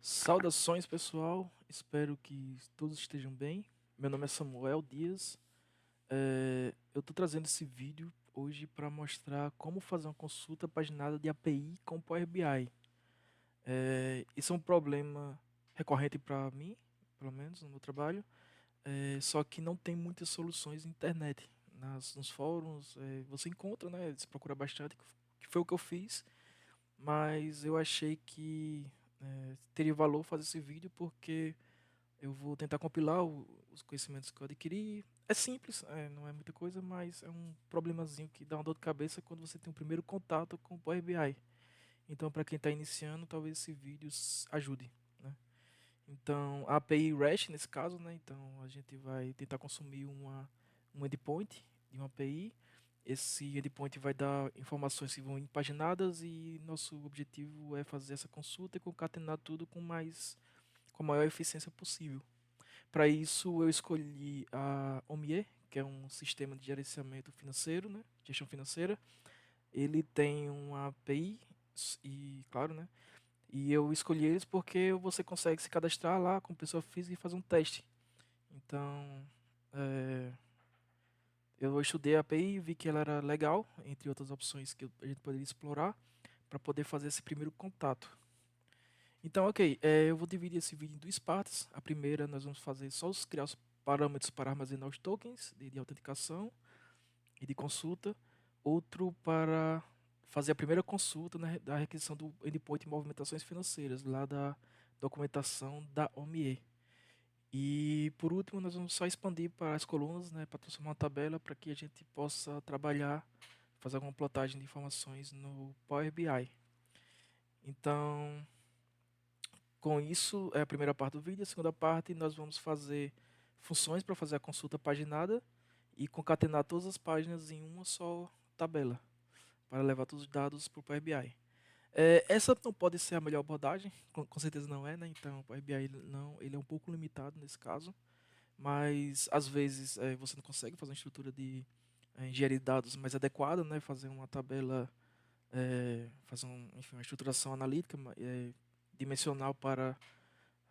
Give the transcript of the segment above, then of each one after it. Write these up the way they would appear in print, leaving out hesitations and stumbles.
Saudações, pessoal. Espero que todos estejam bem. Meu nome é Samuel Dias. Eu estou trazendo esse vídeo hoje para mostrar como fazer uma consulta paginada de API com o Power BI. Isso é um problema recorrente para mim, pelo menos no meu trabalho, só que não tem muitas soluções na internet. Nos fóruns, você encontra, né? Você procura bastante, que foi o que eu fiz, mas eu achei que teria valor fazer esse vídeo porque eu vou tentar compilar os conhecimentos que eu adquiri. É simples, não é muita coisa, mas é um problemazinho que dá uma dor de cabeça quando você tem o primeiro contato com o Power BI. Então, para quem está iniciando, talvez esse vídeo ajude, né? Então, a API REST, nesse caso, né? Então, a gente vai tentar consumir um endpoint de uma API. Esse endpoint vai dar informações que vão em paginadas e nosso objetivo é fazer essa consulta e concatenar tudo com a maior eficiência possível. Para isso, eu escolhi a OMIE, que é um sistema de gerenciamento financeiro, né? Gestão financeira. Ele tem uma API e, claro, né? E eu escolhi eles porque você consegue se cadastrar lá com pessoa física e fazer um teste. Então, é, eu estudei a API e vi que ela era legal, entre outras opções que a gente poderia explorar, para poder fazer esse primeiro contato. Então, ok, eu vou dividir esse vídeo em duas partes. A primeira, nós vamos fazer só criar os parâmetros para armazenar os tokens de autenticação e de consulta. Outro para fazer a primeira consulta, né, da requisição do endpoint de movimentações financeiras, lá da documentação da OMIE. E por último, nós vamos só expandir para as colunas, né, para transformar uma tabela para que a gente possa trabalhar, fazer alguma plotagem de informações no Power BI. Então, com isso, é a primeira parte do vídeo. A segunda parte, nós vamos fazer funções para fazer a consulta paginada e concatenar todas as páginas em uma só tabela, para levar todos os dados para o Power BI. Essa não pode ser a melhor abordagem, com certeza não é, né? Então, o Power BI não, ele é um pouco limitado nesse caso, mas às vezes você não consegue fazer uma estrutura de engenharia de dados mais adequada, né? Fazer uma tabela, fazer enfim, uma estruturação analítica dimensional para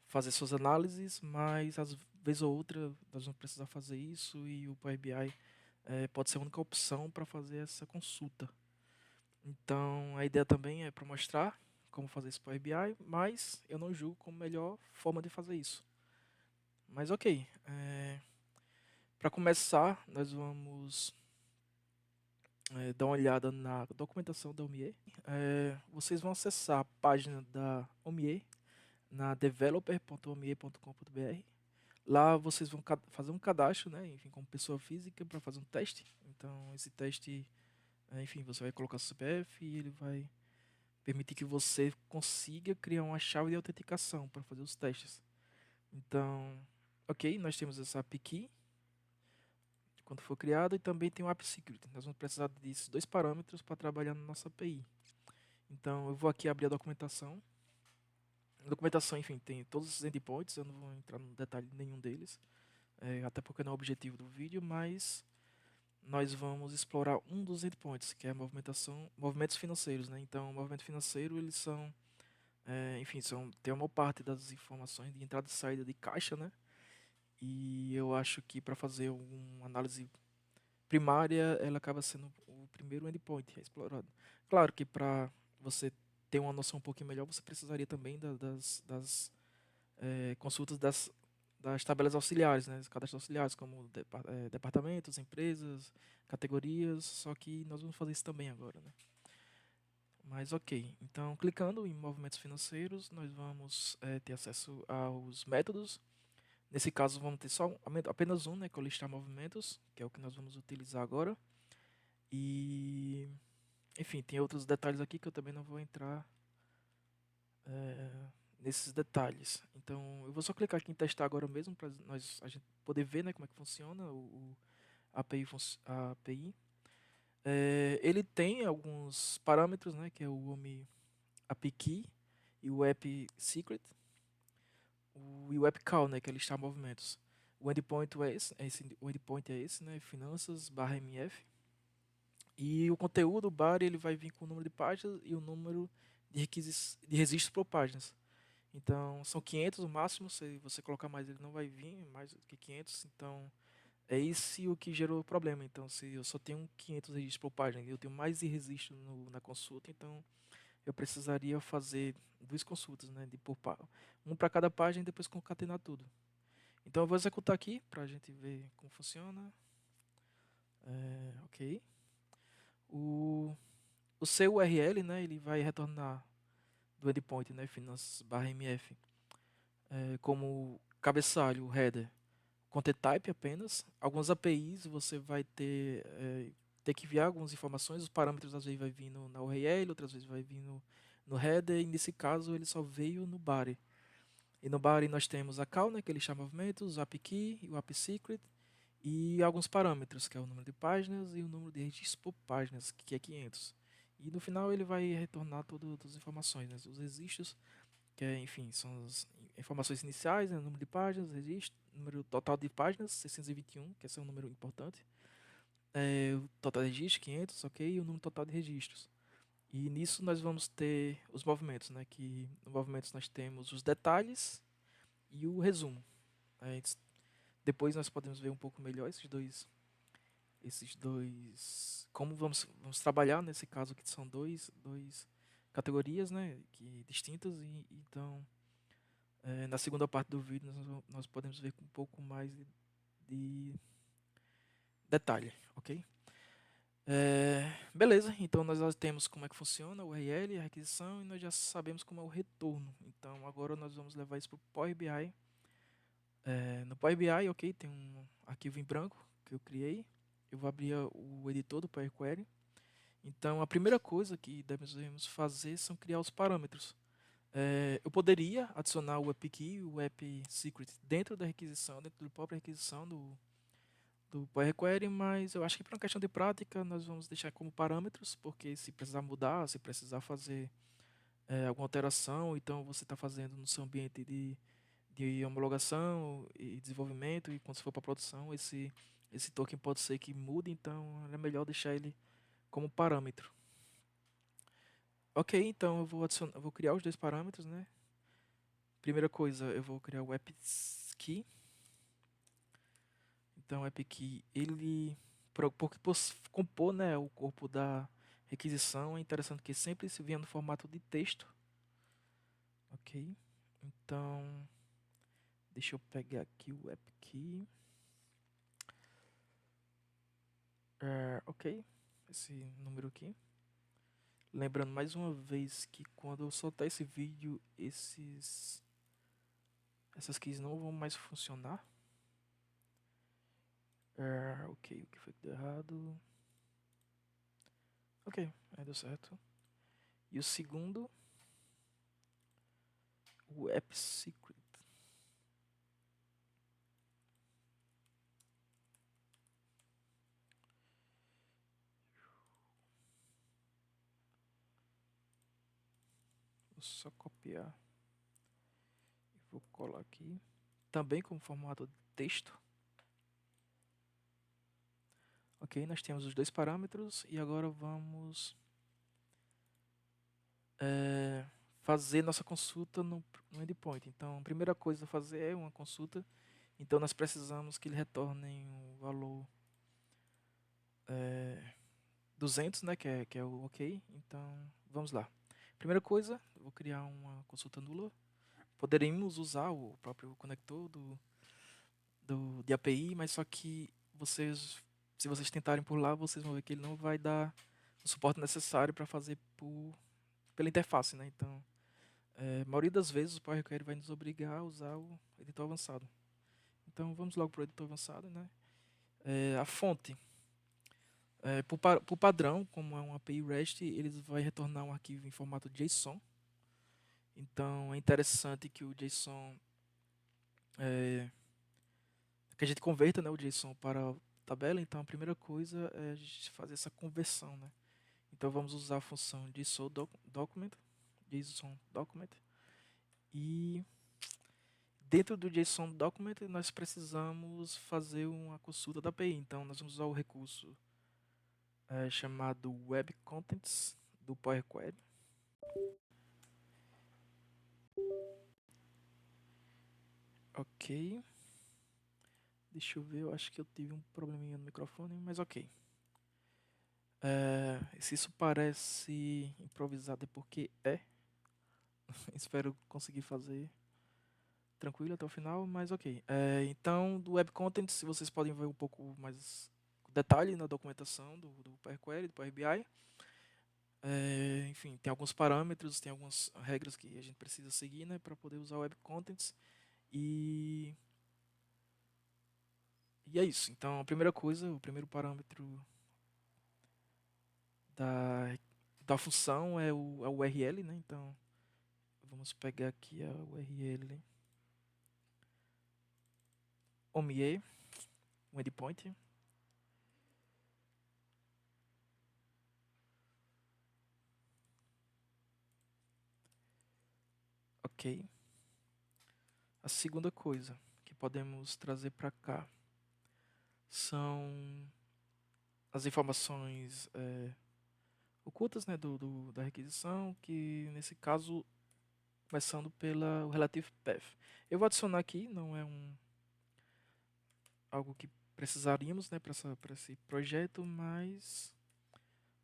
fazer suas análises, mas às vezes ou outra nós vamos precisar fazer isso e o Power BI pode ser a única opção para fazer essa consulta. Então a ideia também é para mostrar como fazer esse Power BI, mas eu não julgo como melhor forma de fazer isso. Mas ok, para começar nós vamos dar uma olhada na documentação da OMIE. Vocês vão acessar a página da OMIE na developer.omie.com.br. Lá vocês vão fazer um cadastro, né, enfim, como pessoa física para fazer um teste. Então esse teste, enfim, você vai colocar seu CPF e ele vai permitir que você consiga criar uma chave de autenticação para fazer os testes. Então, ok, nós temos essa API Key quando for criada e também tem o App Secret. Nós vamos precisar desses dois parâmetros para trabalhar na nossa API. Então eu vou aqui abrir a documentação. A documentação, enfim, tem todos esses endpoints, eu não vou entrar no detalhe de nenhum deles, até porque não é o objetivo do vídeo, mas nós vamos explorar um dos endpoints, que é a movimentação, movimentos financeiros, né? Então, o movimento financeiro, eles são, enfim, tem uma parte das informações de entrada e saída de caixa, né? E eu acho que para fazer uma análise primária, ela acaba sendo o primeiro endpoint explorado. Claro que para você ter uma noção um pouquinho melhor, você precisaria também das consultas das tabelas auxiliares, né, os cadastros auxiliares, como departamentos, empresas, categorias, só que nós vamos fazer isso também agora, né? Mas ok, então clicando em movimentos financeiros, nós vamos ter acesso aos métodos. Nesse caso, vamos ter só apenas um, né, que é o listar movimentos, que é o que nós vamos utilizar agora. E, enfim, tem outros detalhes aqui que eu também não vou entrar nesses detalhes. Então, eu vou só clicar aqui em testar agora mesmo para a gente poder ver, né, como é que funciona a API. A API. Ele tem alguns parâmetros, né, que é o OMI API Key e o App Secret, e o App Call, né, que é listar movimentos. O endpoint o endpoint é esse, né, finanças barra MF. E o conteúdo, o bar, ele vai vir com o número de páginas e o número de registros por páginas. Então, são 500 o máximo, se você colocar mais ele não vai vir, mais do que 500, então é esse o que gerou o problema. Então, se eu só tenho 500 registros por página e eu tenho mais de registro na consulta, então eu precisaria fazer duas consultas, né, um para cada página e depois concatenar tudo. Então eu vou executar aqui para a gente ver como funciona. Ok. O, o seu URL, né, ele vai retornar do endpoint, né, finanças/mf, como cabeçalho, o header, content type apenas. Algumas APIs você vai ter que enviar algumas informações, os parâmetros às vezes vai vir na URL, outras vezes vai vir no header, e nesse caso ele só veio no body. E no body nós temos a call, né, que ele chama movimentos, o app key e o app secret, e alguns parâmetros, que é o número de páginas e o número de registros por páginas, que é 500. E no final ele vai retornar todas as informações, né, os registros, que é, enfim, são as informações iniciais, né, número de páginas, registro, número total de páginas, 621, que esse é um número importante, o total de registros, 500, ok, e o número total de registros. E nisso nós vamos ter os movimentos, né, que no movimentos nós temos os detalhes e o resumo. Né. Depois nós podemos ver um pouco melhor como vamos trabalhar nesse caso que são dois categorias, né, que distintas, e então na segunda parte do vídeo nós podemos ver com um pouco mais de detalhe, ok? Beleza, então nós já temos como é que funciona o URL, a requisição, e nós já sabemos como é o retorno. Então agora nós vamos levar isso para o Power BI. No Power BI, ok, tem um arquivo em branco que eu criei. Eu vou abrir o editor do Power Query. Então a primeira coisa que devemos fazer são criar os parâmetros. Eu poderia adicionar o app key e o app secret dentro da requisição, dentro da própria requisição do Power Query, mas eu acho que por uma questão de prática nós vamos deixar como parâmetros, porque se precisar mudar, se precisar fazer alguma alteração, então você está fazendo no seu ambiente de homologação e desenvolvimento, e quando se for para produção, esse token pode ser que mude, então é melhor deixar ele como parâmetro. Ok, então eu vou criar os dois parâmetros, né? Primeira coisa, eu vou criar o app key. Então, o app key, ele porque compor, né, o corpo da requisição, é interessante que sempre se venha no formato de texto. Ok, então deixa eu pegar aqui o app key. Ok, esse número aqui. Lembrando mais uma vez que quando eu soltar esse vídeo, essas keys não vão mais funcionar. Ok, o que foi que deu errado? Ok, aí deu certo. E o segundo, o app secret. Vou só copiar e vou colar aqui. Também com formato de texto. Ok, nós temos os dois parâmetros e agora vamos fazer nossa consulta no endpoint. Então, a primeira coisa a fazer é uma consulta. Então, nós precisamos que ele retorne o valor 200, né, que é o ok. Então, vamos lá. Primeira coisa, eu vou criar uma consulta nula. Poderíamos usar o próprio conector de API, mas só que se vocês tentarem por lá, vocês vão ver que ele não vai dar o suporte necessário para fazer pela interface, né? Então, a maioria das vezes o Power Query vai nos obrigar a usar o editor avançado. Então, vamos logo para o editor avançado, né? A fonte. Por padrão, como é uma API REST, ele vai retornar um arquivo em formato JSON. Então, é interessante que o JSON que a gente converta, né, o JSON para tabela. Então, a primeira coisa é a gente fazer essa conversão, né? Então, vamos usar a função JSON document, e dentro do JSON document nós precisamos fazer uma consulta da API. Então, nós vamos usar o recurso chamado Web Contents do Power Query. Ok. Deixa eu ver, eu acho que eu tive um probleminha no microfone, mas ok. Se isso parece improvisado é porque é. Espero conseguir fazer tranquilo até o final, mas ok. Então, do Web Content, se vocês podem ver um pouco mais detalhe na documentação do Power Query, do Power BI. Enfim, tem alguns parâmetros, tem algumas regras que a gente precisa seguir, né, para poder usar o Web Contents. E, e é isso. Então, a primeira coisa, o primeiro parâmetro da função é o URL, né? Então, vamos pegar aqui a URL OMIE, um endpoint. Ok. A segunda coisa que podemos trazer para cá são as informações ocultas, né, da requisição, que nesse caso, começando pela o relative path. Eu vou adicionar aqui, não é algo que precisaríamos, né, para esse projeto, mas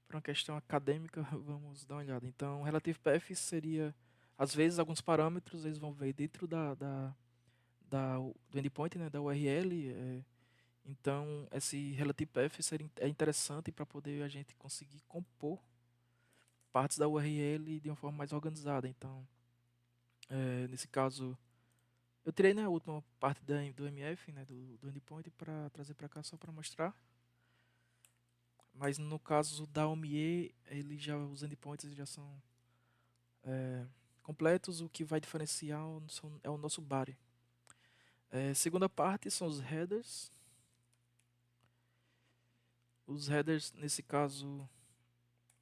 para uma questão acadêmica, vamos dar uma olhada. Então, o relative path seria, às vezes, alguns parâmetros eles vão ver dentro do endpoint, né, da URL. Então, esse relative path é interessante para poder a gente conseguir compor partes da URL de uma forma mais organizada. Então, nesse caso, eu tirei, né, a última parte do MF, né, do endpoint, para trazer para cá só para mostrar. Mas no caso da OMIE, os endpoints já são completos. O que vai diferenciar é o nosso body. Segunda parte são os headers. Os headers, nesse caso,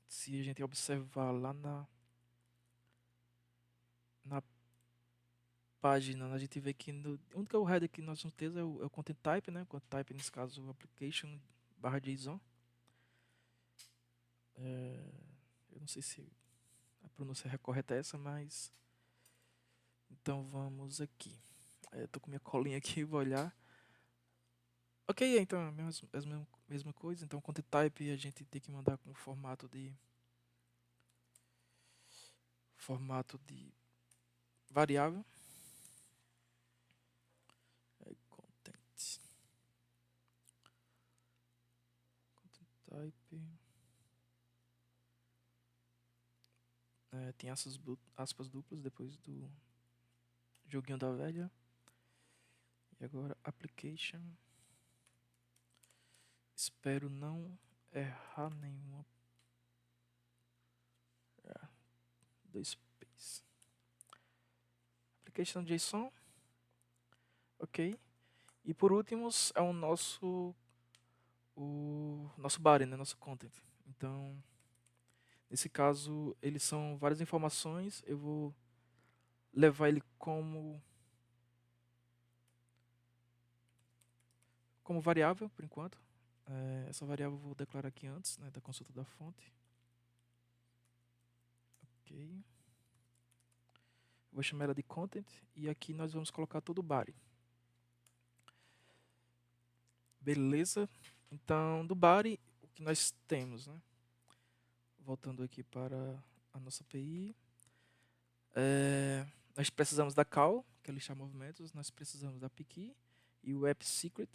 se a gente observar lá na página, a gente vê que o único header que nós vamos ter é o content type, né? O content type, nesse caso, o application /JSON. Eu não sei se a pronúncia correta é essa, mas então vamos aqui. Tô com minha colinha aqui, vou olhar. Ok, então é a mesma coisa. Então, content type a gente tem que mandar com formato de variável. Content type. Tem aspas duplas depois do joguinho da velha. E agora application. Espero não errar nenhuma. Dois P's. Application JSON. Ok. E por último é o nosso body, né? Nosso content. Então, nesse caso, eles são várias informações. Eu vou levar ele como variável, por enquanto. Essa variável eu vou declarar aqui antes, né, da consulta da fonte. Ok. Vou chamar ela de content e aqui nós vamos colocar todo o body. Beleza? Então, do body, o que nós temos, né? Voltando aqui para a nossa API. Nós precisamos da call, que é listar movimentos. Nós precisamos da PKey e o app secret.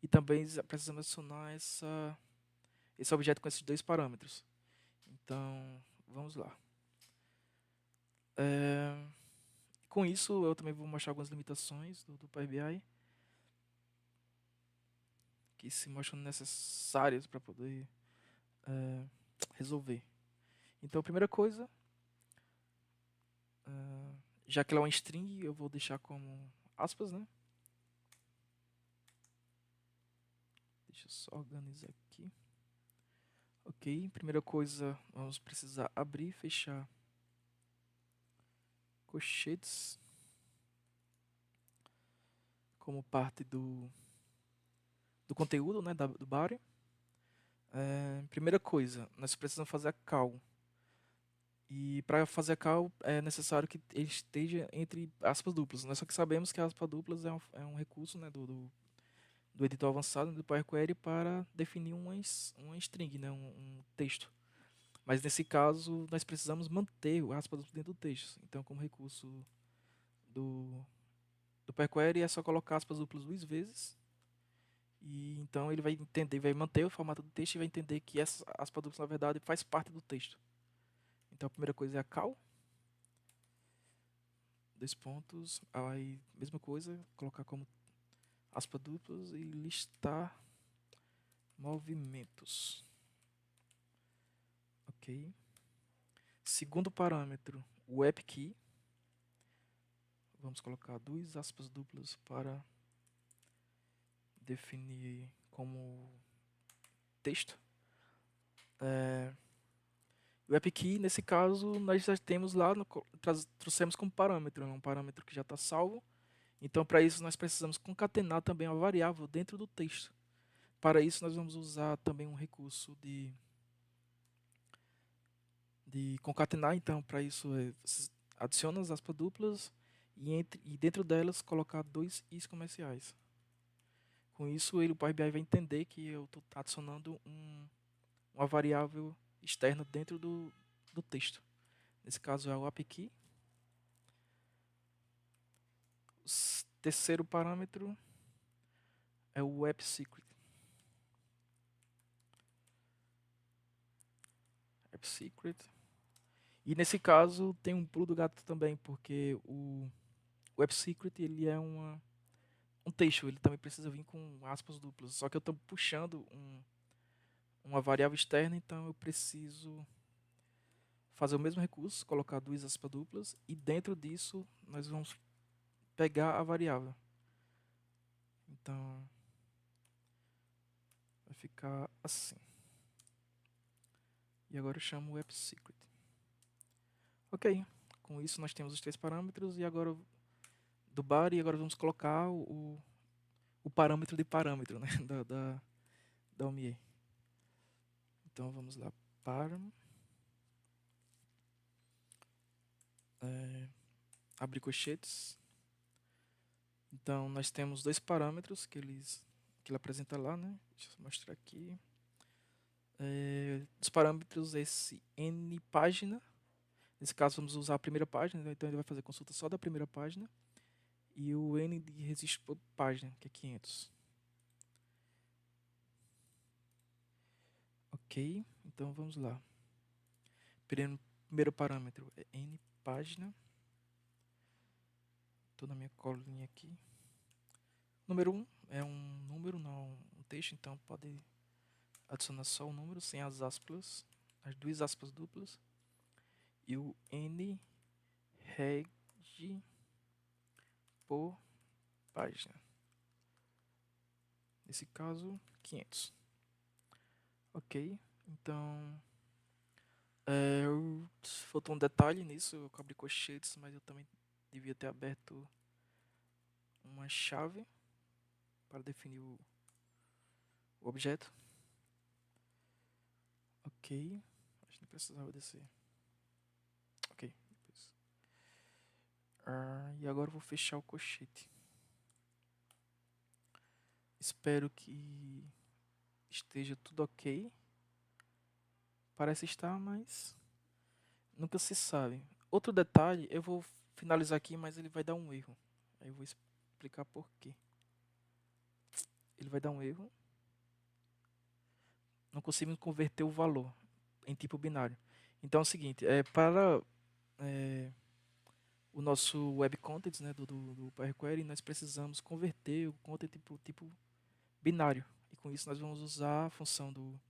E também precisamos adicionar esse objeto com esses dois parâmetros. Então, vamos lá. Com isso, eu também vou mostrar algumas limitações do Power BI que se mostram necessárias para poder resolver. Então, a primeira coisa, já que ela é uma string, eu vou deixar como aspas, né? Deixa eu só organizar aqui. Ok, primeira coisa, vamos precisar abrir e fechar colchetes como parte do conteúdo, né, do body. Primeira coisa, nós precisamos fazer a call. E para fazer a call é necessário que ele esteja entre aspas duplas. Nós só que sabemos que aspas duplas é um recurso, né, do editor avançado do Power Query para definir uma string, né, um texto. Mas nesse caso nós precisamos manter o aspas duplas dentro do texto. Então, como recurso do, do Power Query é só colocar aspas duplas 2 vezes. E então ele vai entender, vai manter o formato do texto e vai entender que essa aspas duplas na verdade faz parte do texto. Então a primeira coisa é a call, 2 pontos, aí mesma coisa, colocar como aspas duplas e listar movimentos. Ok. Segundo parâmetro, o AppKey. Vamos colocar 2 aspas duplas para definir como texto. O AppKey, nesse caso, nós já temos lá, trouxemos como parâmetro, um parâmetro que já está salvo. Então, para isso, nós precisamos concatenar também a variável dentro do texto. Para isso, nós vamos usar também um recurso de concatenar. Então, para isso, você adiciona as aspas duplas e dentro delas colocar 2 is comerciais. Com isso, o Power BI vai entender que eu estou adicionando uma variável externa dentro do texto. Nesse caso é o AppKey. O terceiro parâmetro é o AppSecret. AppSecret. E nesse caso tem um pulo do gato também, porque o AppSecret ele é um texto, ele também precisa vir com aspas duplas. Só que eu estou puxando uma variável externa, então eu preciso fazer o mesmo recurso, colocar 2 aspas duplas, e dentro disso nós vamos pegar a variável. Então vai ficar assim. E agora eu chamo o AppSecret. Ok, com isso nós temos os 3 parâmetros e agora do body, e agora vamos colocar o parâmetro de parâmetro, né, da OMIE. Então vamos lá, param, abrir colchetes. Então nós temos 2 parâmetros que ele apresenta lá, né? Deixa eu mostrar aqui. Os parâmetros esse n página. Nesse caso vamos usar a primeira página, então ele vai fazer consulta só da primeira página. E o n de registro por página, que é 500. Ok, então vamos lá. Primeiro parâmetro é n página. Estou na minha colinha aqui. Número 1 é um número, não um texto, então pode adicionar só o número sem as aspas, as 2 aspas duplas. E o n reg por página. Nesse caso, 500. Ok, então faltou um detalhe nisso, eu abri colchetes, mas eu também devia ter aberto uma chave para definir o objeto. Ok, acho que não precisava descer. Ok, depois. E agora eu vou fechar o colchete. Espero que esteja tudo ok. Parece estar, mas nunca se sabe. Outro detalhe, eu vou finalizar aqui, mas ele vai dar um erro. Aí eu vou explicar por quê. Ele vai dar um erro. Não consigo converter o valor em tipo binário. Então é o seguinte, para o nosso web content, né, do Power Query, nós precisamos converter o content para o tipo binário. E com isso nós vamos usar a função do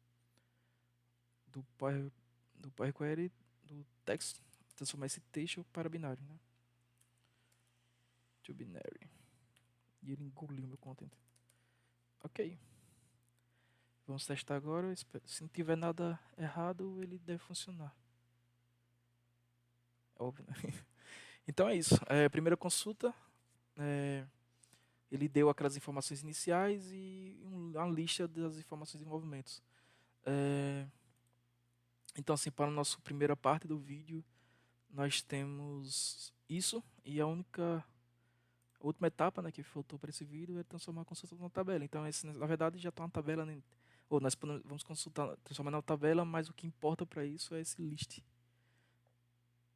Power Query, do text, transformar esse texto para binário, né? To binary. E ele engoliu meu content. Ok. Vamos testar agora. Se não tiver nada errado, ele deve funcionar. É óbvio, né? Então é isso. Primeira consulta. Ele deu aquelas informações iniciais e uma lista das informações de movimentos. Então, assim, para a nossa primeira parte do vídeo, nós temos isso e a última etapa, né, que faltou para esse vídeo é transformar a consulta numa tabela. Então, esse, na verdade, já está uma tabela, né, ou nós vamos consultar, transformar na tabela, mas o que importa para isso é esse list.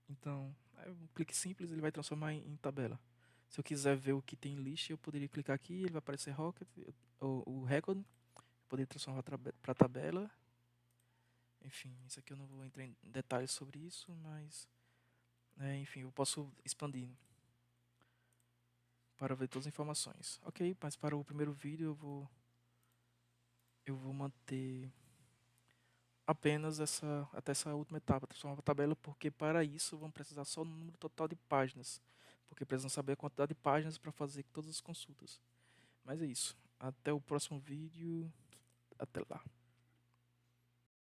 Então, é um clique simples, ele vai transformar em tabela. Se eu quiser ver o que tem em list, eu poderia clicar aqui, ele vai aparecer Rocket, o record, eu poderia transformar para tabela. Enfim, isso aqui eu não vou entrar em detalhes sobre isso, mas, enfim, eu posso expandir para ver todas as informações. Ok, mas para o primeiro vídeo eu vou manter apenas até essa última etapa, transformar a tabela, porque para isso vamos precisar só do número total de páginas, porque precisam saber a quantidade de páginas para fazer todas as consultas. Mas é isso. Até o próximo vídeo. Até lá.